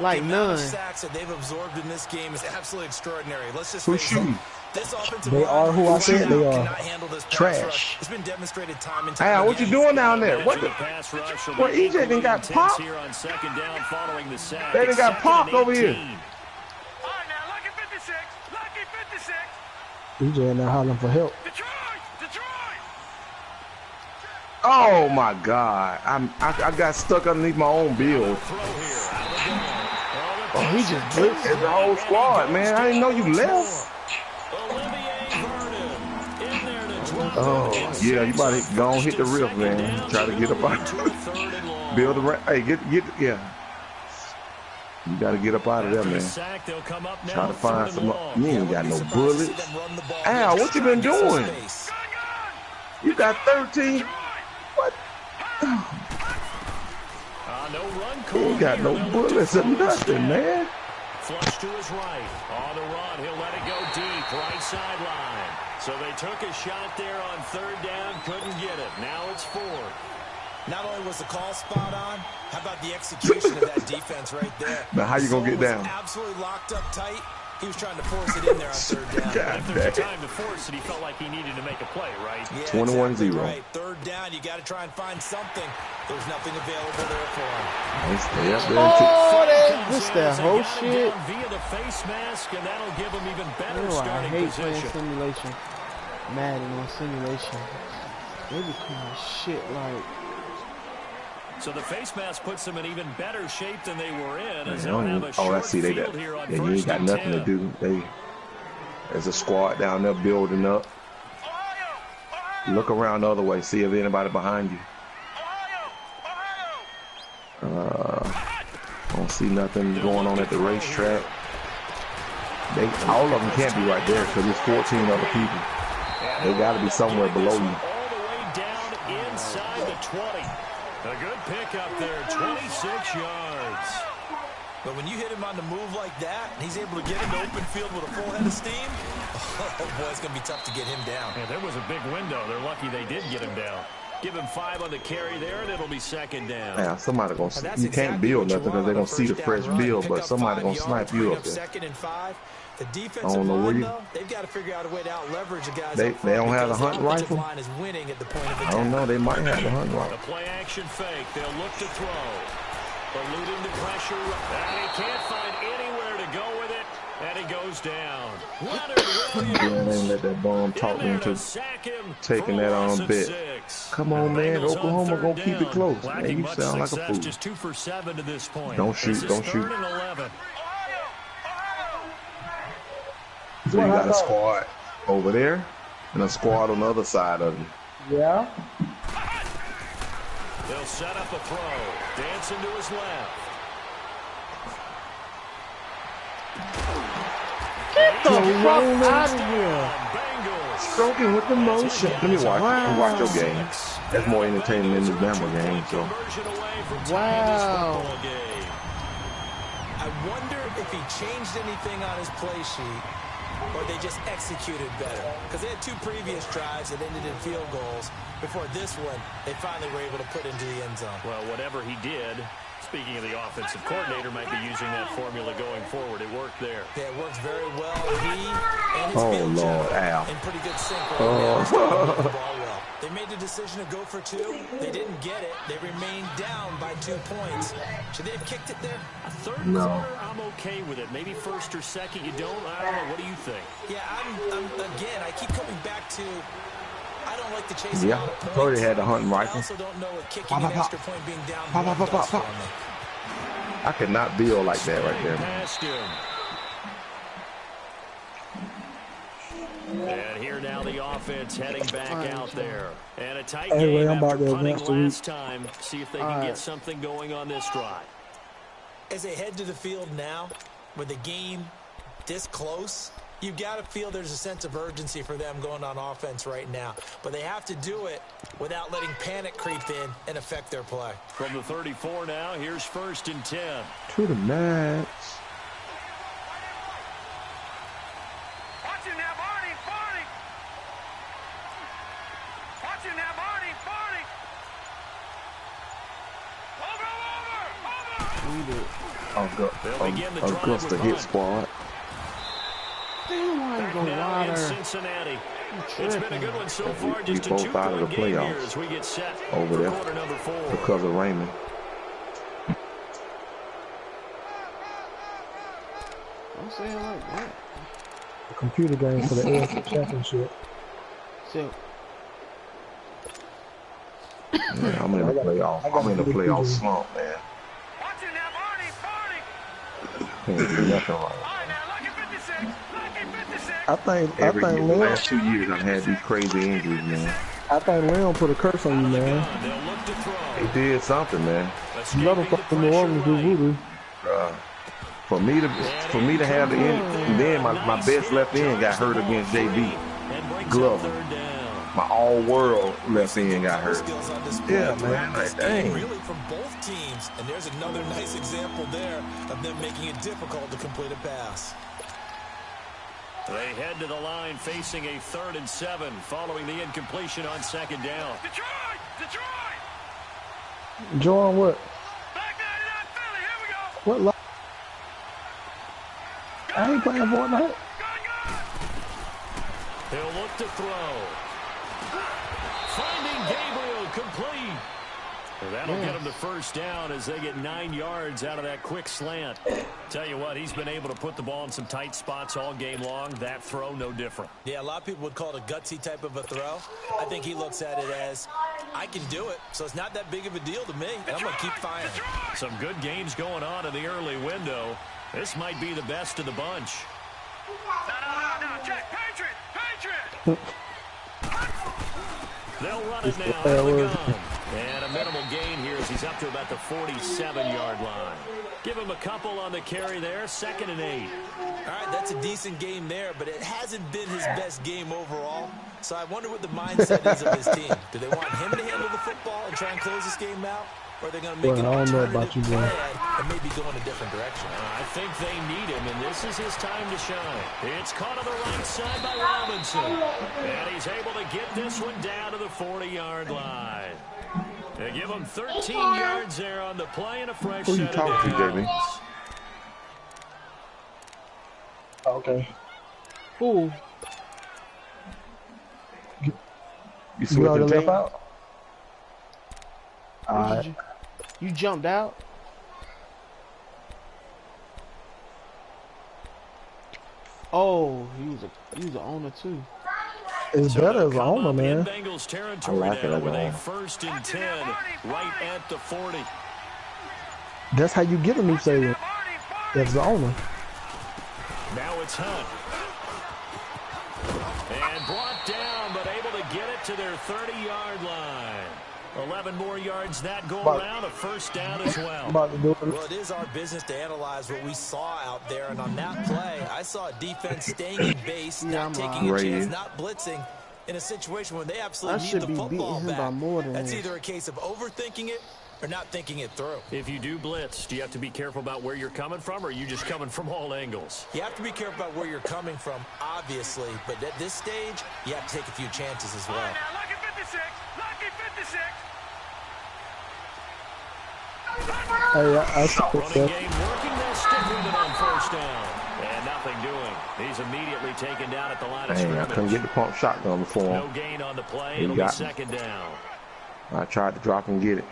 E: Like none.
C: Sacks that they've absorbed in this game is absolutely extraordinary. Let's just
F: who's shooting?
C: This offensive
D: they are who I said they are.
F: Trash.
C: It's been demonstrated time and time
F: again. What you doing down there? What the? Well, EJ done got popped. They done got popped over here.
B: All right, now, lucky 56. Lucky 56.
D: EJ in there hollering for help.
B: Detroit.
F: Oh my God! I got stuck underneath my own build.
E: Oh, he just blitzed
F: the whole squad, man. I didn't know you left. Oh yeah, you about to go on hit the riff, man. Try to get up out. Build the hey, get yeah. You got to get up out of there, man. Try to find some. You ain't got no bullets. Al, what you been doing? You got 13. What? He ain't got no bullets or nothing, man.
A: Flush to his right. On the run, he'll let it go deep, right sideline. So they took a shot there on third down, couldn't get it. Now it's 4.
C: Not only was the call spot on, how about the execution of that defense right there?
F: Now how you gonna get down?
C: Absolutely locked up tight. He was trying to force it in there on third down.
A: If there's a time to force it, he felt like he needed to make a play, right?
C: Yeah,
F: 21-0.
C: Exactly right. Third down, you got to try and find something. There's nothing available there for him.
E: This that whole shit.
A: Via the face mask, and that'll give him even better
E: I
A: starting
E: hate
A: position.
E: playing simulation. Madden on simulation. They become shit like.
A: So the face mask puts them in even better shape than they were in. As
F: I see they got. Yeah, you ain't got nothing to do. There's a squad down there building up. Look around the other way, see if anybody behind you. Don't see nothing going on at the racetrack. All of them can't be right there because there's 14 other people. They got to be somewhere below you.
A: All the way down inside the 20. A good pickup there, 26 yards.
C: But when you hit him on the move like that, and he's able to get into open field with a full head of steam, oh boy, it's going to be tough to get him down.
A: Yeah, there was a big window. They're lucky they did get him down. Give him 5 on the carry there, and it'll be second down.
F: Yeah, somebody going to you can't build nothing because they're going to see the fresh build, but somebody going to snipe you up there.
C: Second and 5. The defensive
F: I don't know where you.
C: They've got to figure out a way to out leverage the guys.
F: They don't have the hunt rifle.
C: Is winning at the point of
F: I don't know. They might have the hunt rifle.
A: The play action fake. They'll look to throw. Eluding the pressure. And he can't find anywhere to go with it. And he goes down. Leonard Williams.
F: Let that bomb talk into taking that on bet. Come on, man. Oklahoma gonna keep it close. Man, you sound like a fool.
A: Just 2 for 7 to this point.
F: Don't shoot. Don't shoot.
A: 3rd and 11.
F: So you got a squad over there and a squad on the other side of you.
D: Yeah.
A: They'll set up a throw. Dancing to his left.
E: Get the fuck out of here.
F: Stroking with the motion. Let me watch your game. That's more entertaining than the Bama game. So.
E: Wow.
C: I wonder if he changed anything on his play sheet or they just executed better. Because they had 2 previous drives that ended in field goals. Before this one, they finally were able to put into the end zone.
A: Well, whatever he did, speaking of the offensive coordinator, might be using that formula going forward. It worked there.
C: Yeah, it works very well. He and his field
F: Lord,
C: general in pretty good sync right now. The ball well. They made the decision to go for 2. They didn't get it. They remained down by 2 points. Should they have kicked it there?
A: A third quarter, I'm okay with it. Maybe first or second, you don't. I don't know. What do you think?
C: Yeah, I'm again, I keep coming back to I don't like the chasing out of points.
F: Already had the hunting rifle.
C: I also don't know what kicking an extra point being down does for me.
F: I could not build like that right there.
A: And here now the offense heading back out there. And a tight
D: Anyway,
A: game
D: I'm about
A: after
D: to
A: punting
D: advance the
A: last time. See if they can get something going on this drive.
C: As they head to the field now, with the game this close, you've got to feel there's a sense of urgency for them going on offense right now. But they have to do it without letting panic creep in and affect their play.
A: From the 34 now, here's 1st and 10.
F: To the max.
B: Watching now, Barney, Barney. Watching now, Barney, Barney. Over.
F: Augusta hit squad.
A: In Cincinnati. It's been a good one so far. Just
F: we both out of the playoffs
A: as we get set
F: over there
A: quarter number 4.
F: because of Raymond.
E: Don't say it like that.
D: The computer game for the AFC Championship.
E: So,
F: Yeah, I'm in the playoff. I'm in the playoff slump, man.
B: Watching now, Barney,
F: Can't do nothing right.
B: All right, now, lucky 56. Lucky 56.
D: I think
F: The
D: Leon,
F: last 2 years I've had these crazy injuries, man.
D: I think Leon put a curse on you, man.
F: He did something, man.
D: Another fucking New Orleans do voodoo.
F: For me to have the end, and then my best left end got hurt against JB Glover. My all-world left end got hurt. Yeah, man. Like, dang.
C: Really from both teams. And there's another nice example there of them making it difficult to complete a pass.
A: They head to the line facing a 3rd and 7 following the incompletion on 2nd down.
B: Detroit! Detroit!
D: Join what?
B: Back 99 Philly, here we go!
D: What? I ain't playing Fortnite.
B: Go!
A: He'll look to throw. Finding Gabriel complete. And that'll get him the 1st down as they get 9 yards out of that quick slant. Tell you what, he's been able to put the ball in some tight spots all game long. That throw, no different.
C: Yeah, a lot of people would call it a gutsy type of a throw. I think he looks at it as, I can do it, so it's not that big of a deal to me, and I'm going to keep firing.
A: Some good games going on in the early window. This might be the best of the bunch.
B: No, check, Patriot!
A: They'll run it now out of the gun. And a minimal gain here as he's up to about the 47-yard line. Give him a couple on the carry there, 2nd and 8.
C: All right, that's a decent game there, but it hasn't been his best game overall. So I wonder what the mindset is of his team. Do they want him to handle the football and try and close this game out? Or are they going to make an alternative plan and maybe go in a different direction?
A: I think they need him, and this is his time to shine. It's caught on the right side by Robinson. And he's able to get this one down to the 40-yard line. They give him 13 yards there on the play and a fresh set of downs. Who you talking to, JB?
D: Okay.
E: Who?
F: You switching team?
D: Out? Alright.
E: You jumped out? Oh, he was an owner too.
D: It's better as an owner, man.
A: I like it with a 1st and 10 right at the 40.
D: That's how you get a new stadium. As the owner.
A: Now it's Hunt. And brought down, but able to get it to their 30-yard line. 11 more yards that go around, a first down as well.
C: Well, it is our business to analyze what we saw out there, and on that play, I saw a defense staying in base, not taking a chance, not blitzing in a situation where they absolutely need the football back. That's either a case of overthinking it or not thinking it through.
A: If you do blitz, do you have to be careful about where you're coming from, or are you just coming from all angles?
C: You have to be careful about where you're coming from, obviously, but at this stage, you have to take a few chances as well.
B: All right, now, lucky 56, lucky 56.
D: Hey, I saw
A: running game working, they'll stick with it on first down. And nothing doing. He's immediately taken down at the line of scrimmage.
F: I couldn't get the pump shotgun before him.
A: No gain on the play. It'll be second down.
F: I tried to drop and get it.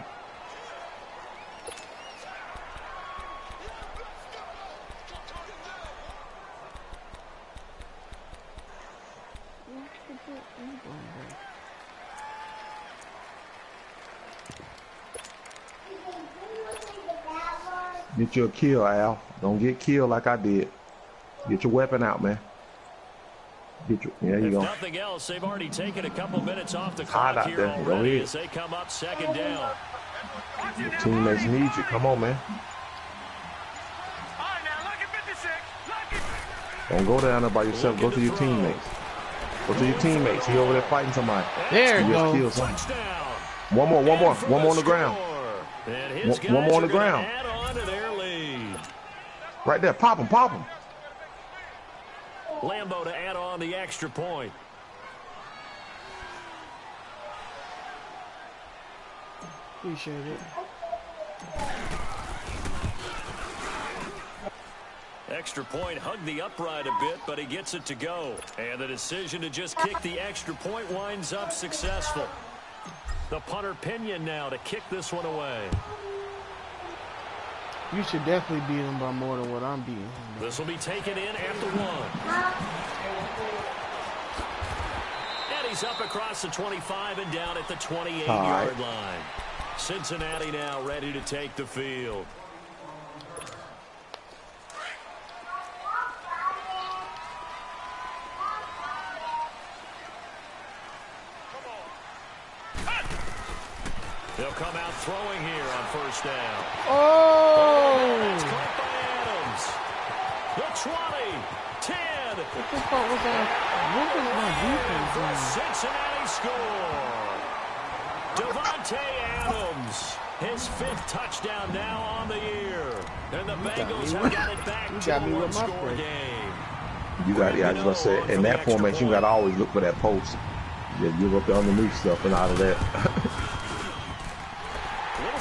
F: Get you a kill, Al. Don't get killed like I did. Get your weapon out, man. Get your, there you go.
A: If nothing else, they've already taken a couple minutes off the clock here already as they come up second down.
F: Your teammates need you. Come on, man. Don't go down there by yourself. Go to your teammates. Go to your teammates. He over there fighting somebody.
E: There you go.
F: Kill somebody. One more on the ground. One more on the ground. Right there, pop him.
A: Lambo to add on the extra point.
E: Appreciate it.
A: Extra point hugged the upright a bit, but he gets it to go. And the decision to just kick the extra point winds up successful. The punter Pinion now to kick this one away.
E: You should definitely beat him by more than what I'm beating him.
A: This will be taken in at the 1. And he's up across the 25 and down at the 28-yard line. Cincinnati now ready to take the field. They'll come out throwing here on first down.
E: Oh!
A: That's caught by Adams. The 20, 10.
E: What the fuck was that? What was my defense doing?
A: Cincinnati score. Devontae Adams, his 5th touchdown now on the year. And the Bengals have got it back to a one-score game.
F: You got, yeah, I was going to say, in that formation, you got to always look for that post. Yeah, you look underneath stuff and out of that.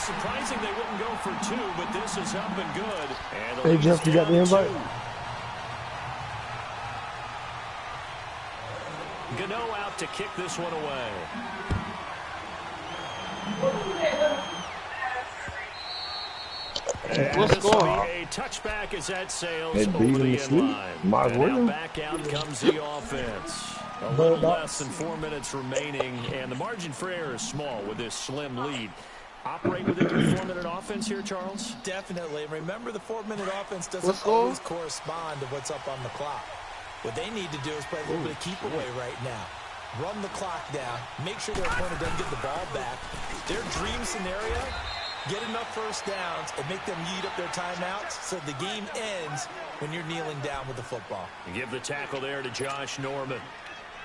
A: Surprising they wouldn't go for 2, but this is up and good. And
D: hey, Jeff, you got the invite?
A: Gano out to kick this one away.
E: What's going on?
A: A touchback as that sails over the end line. Now back out comes the offense. A little less than 4 minutes remaining, and the margin for error is small with this slim lead. Operate within your 4-minute offense here, Charles?
C: Definitely. Remember, the 4-minute offense doesn't always correspond to what's up on the clock. What they need to do is play a little bit of keep away right now. Run the clock down. Make sure their opponent doesn't get the ball back. Their dream scenario, get enough first downs and make them eat up their timeouts so the game ends when you're kneeling down with the football.
A: You give the tackle there to Josh Norman.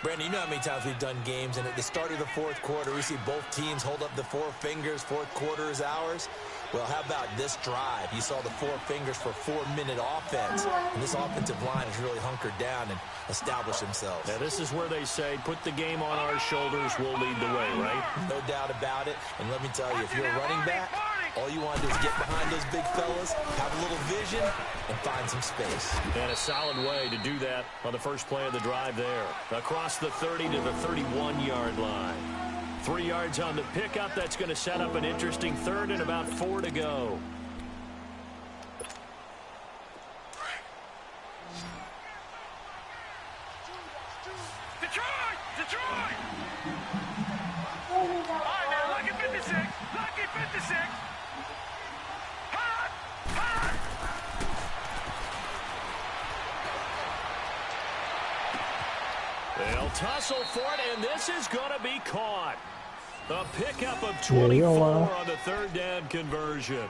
C: Brandon, you know how many times we've done games, and at the start of the 4th quarter, we see both teams hold up the 4 fingers, 4th quarter is ours. Well, how about this drive? You saw the 4 fingers for 4-minute offense, and this offensive line has really hunkered down and established themselves.
A: Now, this is where they say, put the game on our shoulders, we'll lead the way, right?
C: No doubt about it, and let me tell you, if you're a running back, all you want to do is get behind those big fellas, have a little vision, and find some space.
A: And a solid way to do that on the first play of the drive there. Across the 30 to the 31-yard line. 3 yards on the pickup. That's going to set up an interesting 3rd and about 4 to go.
B: Detroit! All right, now, lucky 56. Lucky 56.
A: They'll tussle for it, and this is going to be caught. A pickup of 24 on the third down conversion.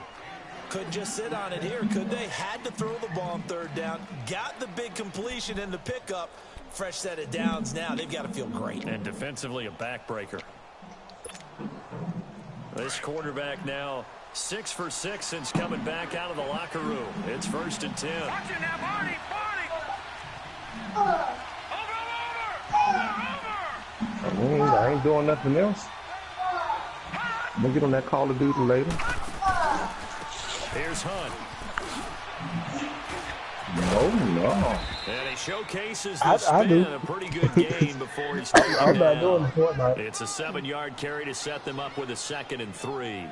C: Couldn't just sit on it here, could they? Had to throw the ball on third down. Got the big completion in the pickup. Fresh set of downs now. They've got to feel great.
A: And defensively, a backbreaker. This quarterback now 6 for 6 since coming back out of the locker room. It's 1st and 10.
B: Watch it now, Barney. Over.
F: I ain't doing nothing else. I'm going to get on that Call of Duty later.
A: Here's Hunt.
F: No.
A: And he showcases the spin, a pretty good gain before he's taken down.
D: I'm not doing Fortnite.
A: It's a 7-yard carry to set them up with a 2nd and 3.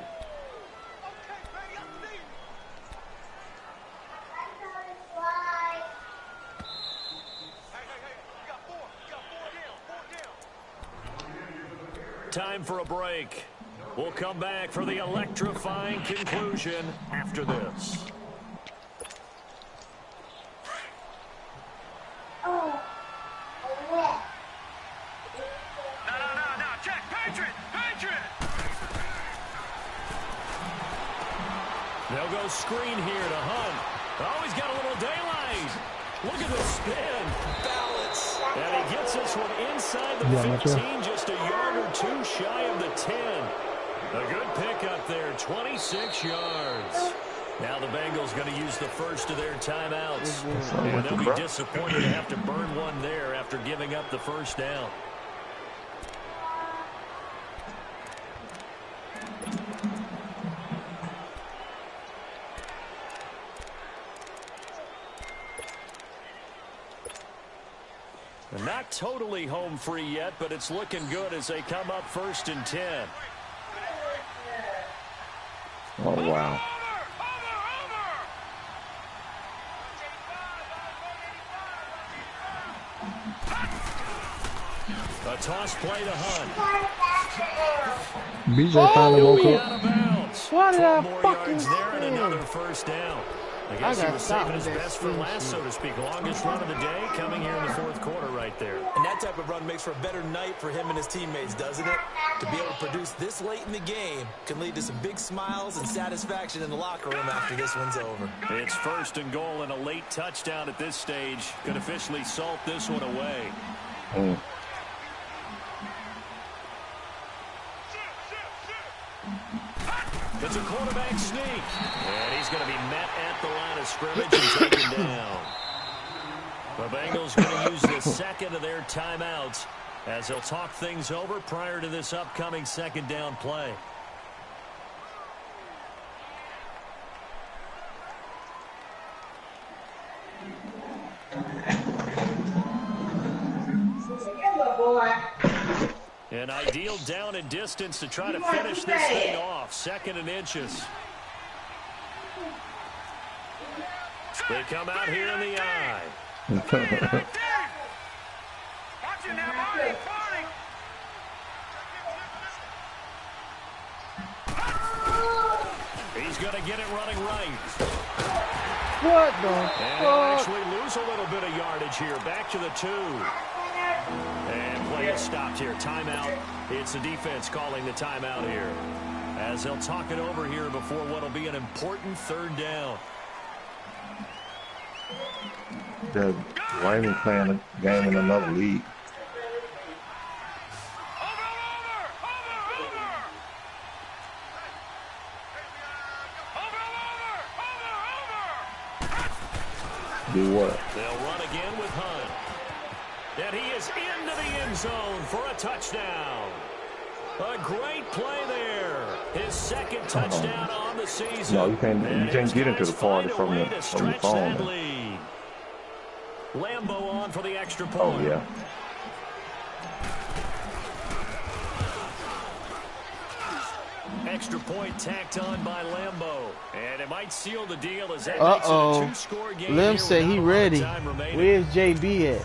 A: Time for a break. We'll come back for the electrifying conclusion after this.
B: No. Check. Patriot.
A: They'll go screen here to Hunt. Oh, he's got a little daylight. Look at the spin.
C: Balance.
A: And he gets this one inside the 15, just a yard or 2 shy of the 10. A good pickup there, 26 yards. Now the Bengals going to use the first of their timeouts. And they'll be disappointed to have to burn one there after giving up the first down. Not totally home free yet, but it's looking good as they come up 1st and 10.
F: Oh, wow.
A: A toss play to Hunt.
D: BJ finally woke up.
A: Out of bounds.
E: Why did I
A: 12 more
E: fucking
A: yards there and
E: spin?
A: another first down. I guess he was saving his best for last, so to speak. Longest run of the day coming here in the 4th quarter right there.
C: And that type of run makes for a better night for him and his teammates, doesn't it? To be able to produce this late in the game can lead to some big smiles and satisfaction in the locker room after this one's over.
A: It's 1st and goal, and a late touchdown at this stage could officially salt this one away. It's a quarterback sneak. And he's going to be met at the line of scrimmage and taken down. The Bengals going to use the 2nd of their timeouts as they'll talk things over prior to this upcoming 2nd down play. An ideal down and distance to try to finish this thing off. 2nd and inches. They come out here in the eye.
B: Watch it now, Barney.
A: He's going to get it running right.
E: What the
A: And he'll actually lose a little bit of yardage here. Back to the 2. And play is stopped here. Timeout. It's the defense calling the timeout here, as they'll talk it over here before what will be an important 3rd down.
F: The Raymond playing a game in another league. Do what?
A: They'll run again with Hunt. And he is into the end zone for a touchdown. A great play there. His 2nd touchdown on the season.
F: No, you can't get into the party from the phone.
A: Lambo on for the extra point.
F: Oh, yeah.
A: Extra point tacked on by Lambo. And it might seal the deal as that makes it a 2-score game.
E: Lim said he ready. Where's JB at?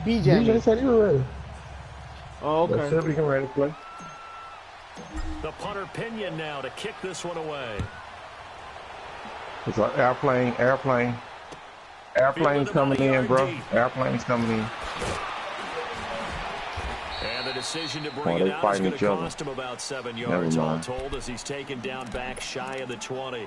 D: BJ said he was ready.
E: Oh, okay.
F: Said we can ready to play.
A: The punter Pinion now to kick this one away.
F: It's an airplane's coming in, bro. Airplane's coming in.
A: decision to bring it out is going to cost him about 7 yards all told as he's taken down back shy of the 20.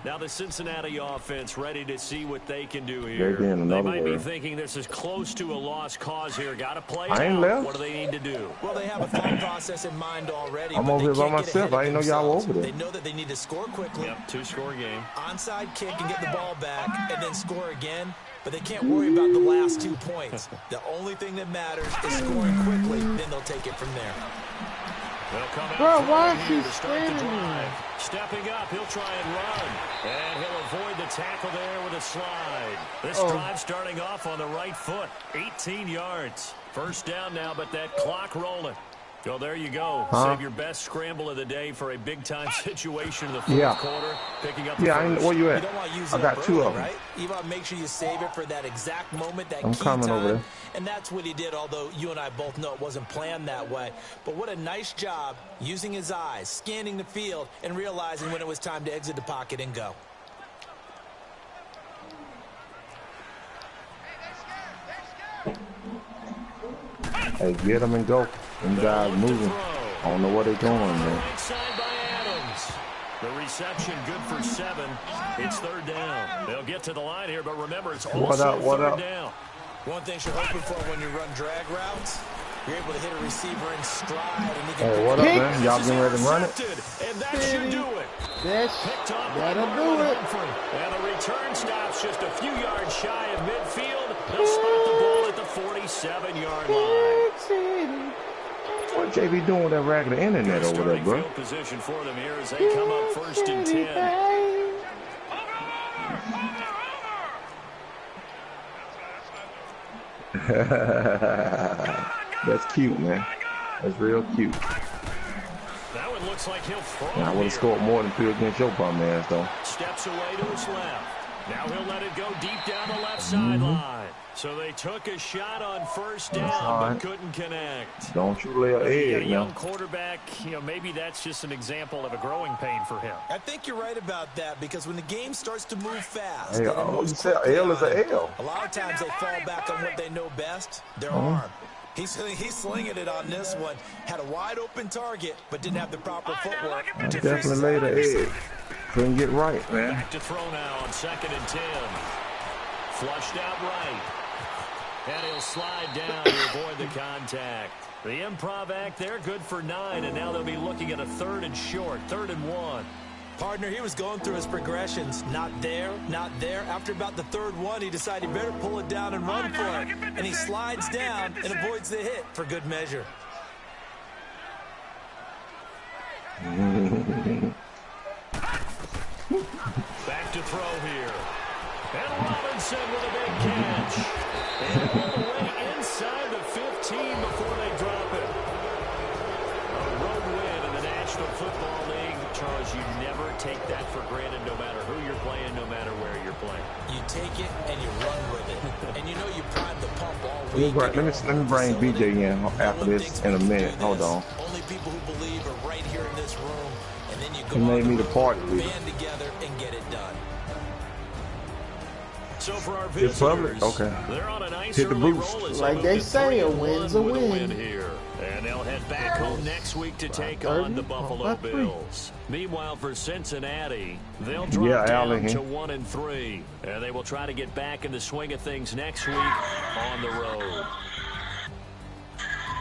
A: Now the Cincinnati offense ready to see what they can do here. They might be thinking this is close to a lost cause here. Got to play it out. What do they need to do?
C: Well, they have a thought process in mind already.
F: I'm over here by myself. I didn't know y'all were over there.
C: They know that they need to score quickly.
A: Yep, 2-score game.
C: Onside kick and get the ball back and then score again. But they can't worry about the last 2 points. The only thing that matters is scoring quickly. Then they'll take it from there.
E: Bro, why is he standing?
A: Stepping up, he'll try and run. And he'll avoid the tackle there with a slide. This drive starting off on the right foot. 18 yards. First down now, but that clock rolling. Well, there you go. Save your best scramble of the day for a big-time situation in the fourth quarter. Picking up the first.
F: Where you at?
C: You don't want to use
F: I got two of them.
C: Right? You want to make sure you save it for that exact moment, that
F: I'm
C: key
F: coming
C: time.
F: over there.
C: And that's what he did, although you and I both know it wasn't planned that way. But what a nice job using his eyes, scanning the field, and realizing when it was time to exit the pocket and go.
F: Hey, get them and go. Them guys moving. I don't know where they're going, man.
A: Right side by Adams. The reception good for 7. It's third down. They'll get to the line here, but remember, it's also third down.
C: One thing you're hoping for when you run drag routes, you're able to hit a receiver in stride. And he can
F: what up, man? Y'all getting ready to run it?
A: And that should do it.
E: That'll do it.
A: And the return stops just a few yards shy of midfield. They'll spot the ball at the 47-yard line.
F: What JB doing with that ragged internet over there, bro?
A: Position for them here as they come up first and 10.
F: That's cute, man. That's real cute.
A: That one looks like he'll throw.
F: I would have scored more than 2 against your bum ass, though.
A: Steps away to his left. Now he'll let it go deep down the left sideline. So they took a shot on first down, but couldn't connect.
F: Don't you lay an egg,
A: a young quarterback, maybe that's just an example of a growing pain for him.
C: I think you're right about that because when the game starts to move fast,
F: hey, you said L is an L.
C: A lot of times they fall back on what they know best, their arm. He's slinging it on this one. Had a wide open target, but didn't have the proper footwork.
F: I definitely laid an egg. Couldn't get right, man.
A: Back to throw now on 2nd and 10. Flushed out right. And he'll slide down to avoid the contact. The improv act there, good for 9, and now they'll be looking at a 3rd and short, 3rd and 1.
C: Partner, he was going through his progressions. Not there, not there. After about the 3rd one, he decided he better pull it down and run for it. And he slides down and avoids the hit for good measure.
A: Back to throw here. And Robinson with a big catch. And all the way inside the 15 before they drop it. A road win in the National Football League. Charles, you never take that for granted no matter who you're playing, no matter where you're playing.
C: You take it and you run with it. And you know you prime the pump all week.
F: Let me bring BJ in after this in a minute. Hold on.
C: Only people who believe are right here in this room. And then you go
F: made me the party leader.
C: Band together and get it done.
A: So for our visitors,
F: okay.
A: They're on a nice
F: hit the boost.
E: Like they say, a win's a win.
A: Here. And they'll head back home next week to take on the Buffalo Bills. Meanwhile, for Cincinnati, they'll drop down to 1-3. And they will try to get back in the swing of things next week on the road.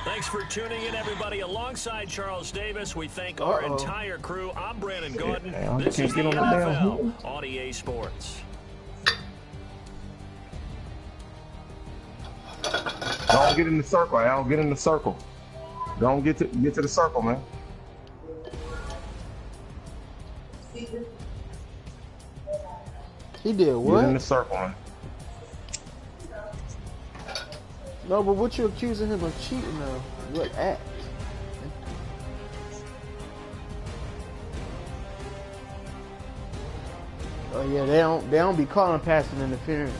A: Thanks for tuning in, everybody. Alongside Charles Davis, we thank our entire crew. I'm Brandon Gordon. This is the NFL on EA Sports.
F: Don't get in the circle, Al. Get in the circle. Don't get to the circle, man.
E: He did what?
F: Get in the circle, man.
E: No, but what you accusing him of cheating of? What act? Oh yeah, they don't be calling passing interference.